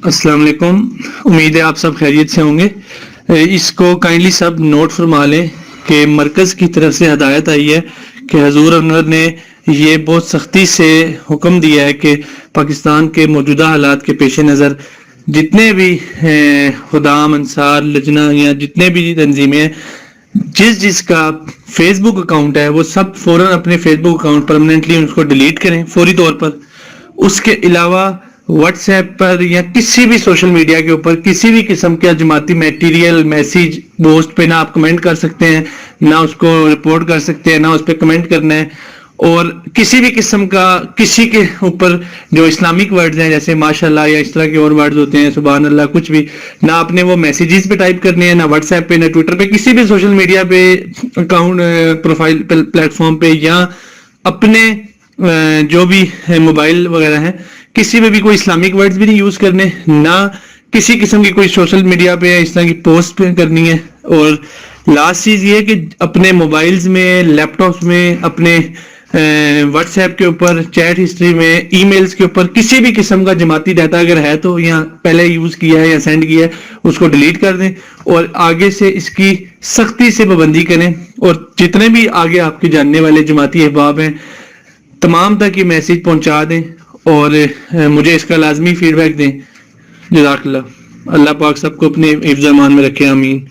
अस्सलाम वालेकुम। उम्मीद है आप सब खैरियत से होंगे। इसको काइंडली सब नोट फरमा लें कि मरकज़ की तरफ से हदायत आई है कि हजूर अनवर ने ये बहुत सख्ती से हुक्म दिया है कि पाकिस्तान के मौजूदा हालात के पेश नज़र जितने भी खुदाम अंसार लजना या जितने भी तंजीमें हैं, जिसका फेसबुक अकाउंट है वो सब फौरन अपने फेसबुक अकाउंट परमानेंटली उसको डिलीट करें फौरी तौर पर। उसके अलावा व्हाट्सएप पर या किसी भी सोशल मीडिया के ऊपर किसी भी किस्म का जमाती मटेरियल मैसेज पोस्ट पे ना आप कमेंट कर सकते हैं, ना उसको रिपोर्ट कर सकते हैं, ना उस पर कमेंट करना है। और किसी भी किस्म का किसी के ऊपर जो इस्लामिक वर्ड्स हैं जैसे माशाल्लाह या इस तरह के और वर्ड्स होते हैं सुभान अल्लाह, कुछ भी ना आपने वो मैसेजेस पे टाइप करने हैं, ना व्हाट्सएप पे, ना ट्विटर पे, किसी भी सोशल मीडिया पे अकाउंट प्रोफाइल प्लेटफॉर्म पे या अपने जो भी मोबाइल वगैरह हैं किसी में भी कोई इस्लामिक वर्ड्स भी नहीं यूज करने, ना किसी किस्म की कोई सोशल मीडिया पे इस तरह की पोस्ट पे करनी है। और लास्ट चीज ये है कि अपने मोबाइल्स में, लैपटॉप्स में, अपने व्हाट्सएप के ऊपर, चैट हिस्ट्री में, ईमेल्स के ऊपर किसी भी किस्म का जमाती डाटा अगर है तो या पहले यूज किया है या सेंड किया है उसको डिलीट कर दें और आगे से इसकी सख्ती से पाबंदी करें। और जितने भी आगे आपके जानने वाले जमाती अहबाब हैं तमाम तक ये मैसेज पहुंचा दें और मुझे इसका लाजमी फीडबैक दें। जज़ाकल्लाह। अल्लाह पाक सबको अपने हिफ्ज़-ए-मान में रखे, आमीन।